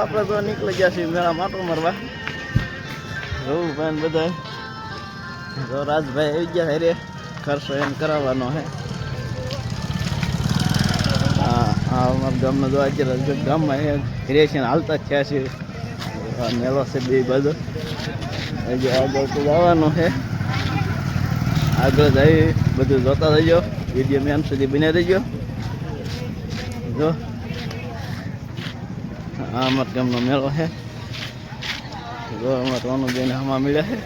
આપણે તો નીકળી ગયા છીએ મેળા માટો મારવા. રઘુભાઈ બધા તો રાજભાઈ આવી ગયા હેરે ખર્ચો એમ કરાવવાનો હે. અમારા ગામમાં જો અત્યારે ગામમાં હિરેશન હાલતા જ થયા છે. મેળો છે બે બાજુ હજી આગળ તો જવાનું છે. આગળ જઈ બધું જોતા રહીજો. વિડીયો મેન સુધી બની રહીજો. જો આ અમારા ગામનો મેળો છે. જો અમારે રોનુબેન આમાં મળ્યા છે.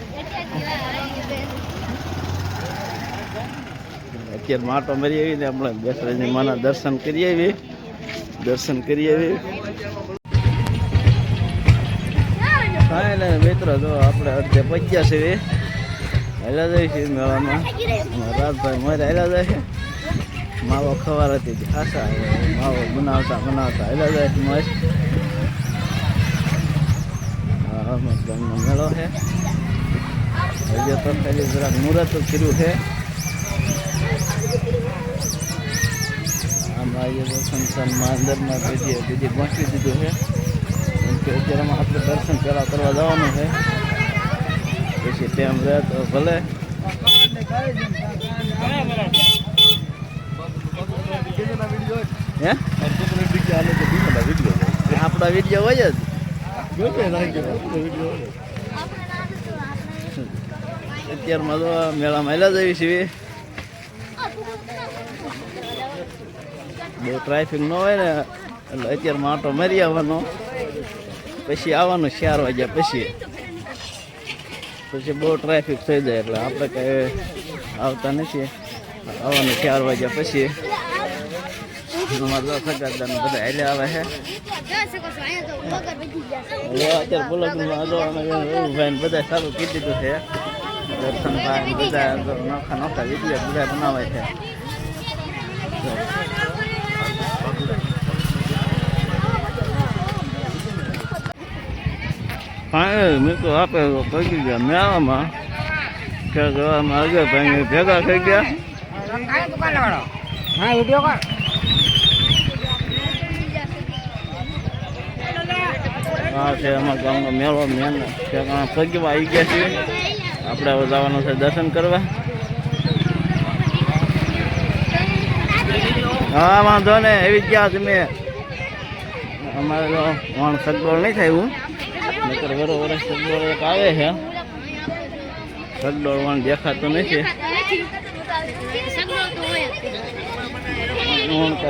અત્યારે માટો મરી આવી ને આપણે બેસરાજની માના દર્શન કરી આવી. હા ને મિત્રો જો આપણે અડધે પગ્યા છે. હેલા જાય છે મેળામાં. રાજભાઈ મારે હેલા જાય છે. માવો ખવાર હતી ખાસા માવો બનાવતા હેલા જાય છે મસ્ત. ગામનો મેળો છે. હજી તો ખાલી જરાક મુહૂર્ત કર્યું છે. આમાં સંસ્થાનમાં અંદરમાં બીજી પહોંચી દીધું છે. કેમ કે અત્યારમાં આપણે દર્શન પહેલાં કરવા જવાનું છે. પછી ટાઈમ રહે તો ભલે. હે આપણા વિડીયો હોય જ. અત્યારમાં તો મેળામાં હેલા જવી છીએ. બહુ ટ્રાફિક ન હોય ને એટલે અત્યારમાં આટો મારી આવવાનો. પછી આવવાનું 4 વાગ્યા પછી બહુ ટ્રાફિક થઈ જાય એટલે આપણે કંઈ આવતા નથી. આવવાનું 4 વાગ્યા પછી. અમારા સગાદાને બધા હેલે આવે છે. અત્યારે બોલકમાં જો ભાઈ બધા સારું કીધી દીધું છે. દર્શનભાઈ બધા નોખા વિડીયો બધા બનાવે છે. હા મેં તો આપે પગી ગયા મેળામાં કે જોવામાં આગળ ભાઈ ભેગા થઈ ગયા. હા છે અમારા ગામનો મેળો મેન પગીમાં આવી ગયા છીએ. આપણે હવે જવાનું છે દર્શન કરવા. હા વાંધો ને એવી ગયા તમે. અમારે તો વણ સગવડ નહીં થાય એવું નકર વર્ષ સગવડ એક આવે છે. સગવડ વણ દેખાતો નથી.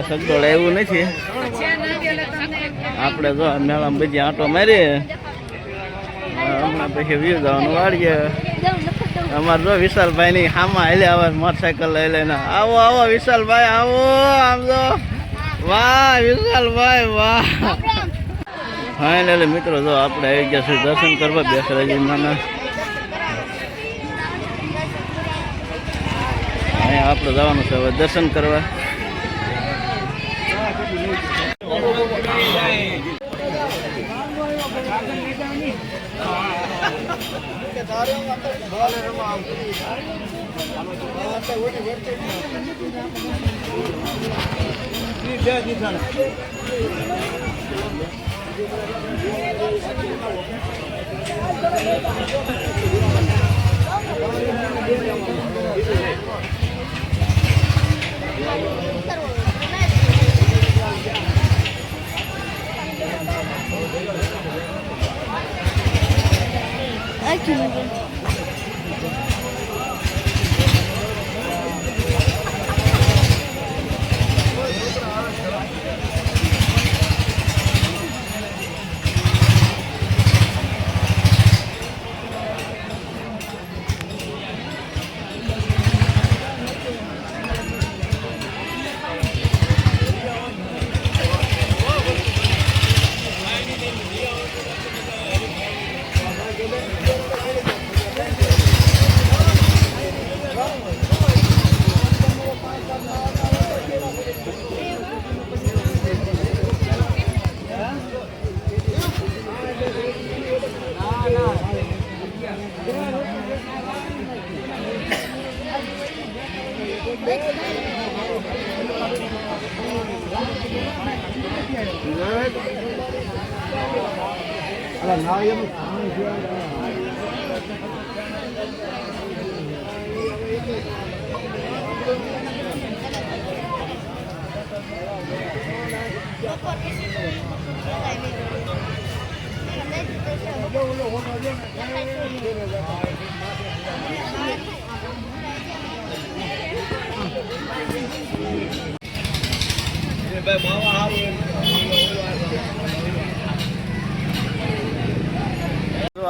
સગવડ એવું નથી. આપણે જો મેળામાં બધી આંટો મારીએ. હમણાં પછી વ્યૂ જવાનું વાળીએ. અમારે જો વિશાલભાઈ ની હામાં હેલે આવે મોટરસાઇકલ લઈ લઈને. આવો વિશાલભાઈ આવો. આમ જો વાહ વિશાલભાઈ વાહ. ફાઇનલી મિત્રો જો આપણે આવી ગયા છીએ દર્શન કરવા બેસરાજી માના. અહીંયા આપણે જવાનું છે હવે દર્શન કરવા. Good. તો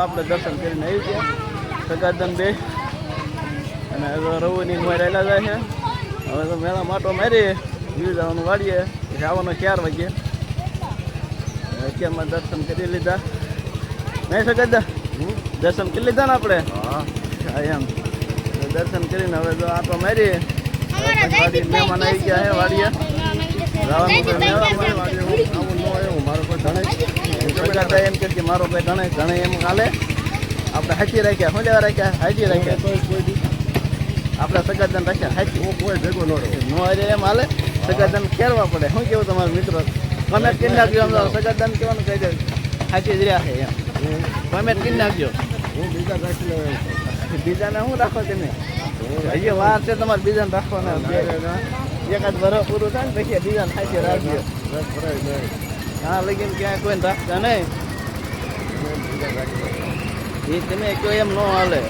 આપણે દર્શન કરીને આવી ગયા સગાદન બે અને હવે રવુની મોર આવેલા જાય છે. હવે તો મેળા માટો મારી વ્યૂ જવાનું વાળીએ જવાનો 4 વાગે. અત્યારમાં દર્શન કરી લીધા નહીં સગાદા દર્શન કરી લીધા ને આપણે હા એમ દર્શન કરીને હવે તો આટો મારી મહેમાન આવી ગયા છે વાડીએ એમ કે મારો ભાઈ ધણે ધણે એમ હાલે આપણે હાચી રાખ્યા શું લેવા રાખ્યા હાચી રાખ્યા આપણે સગાદન રાખ્યા હાચી કોઈ ભેગો નો હારે એમ હાલે સગાદન ખેરવા પડે. શું કેવું તમારા મિત્રો કમેન્ટ કરી નાખજો. આમ સગાદન કહેવાનું કહી દે હાચી જ રહ્યા છે એમ કમેન્ટ કરી નાખજો. બીજાને શું રાખો તમે હજી વાર છે તમારે બીજાને રાખવાના એકાદ વરસ પૂરું થાય ને પછી બીજાને હાચી રાખજો. હા લગીને ક્યાંય કોઈને રાખતા નહીં એ તમે કહો એમ ન હાલે.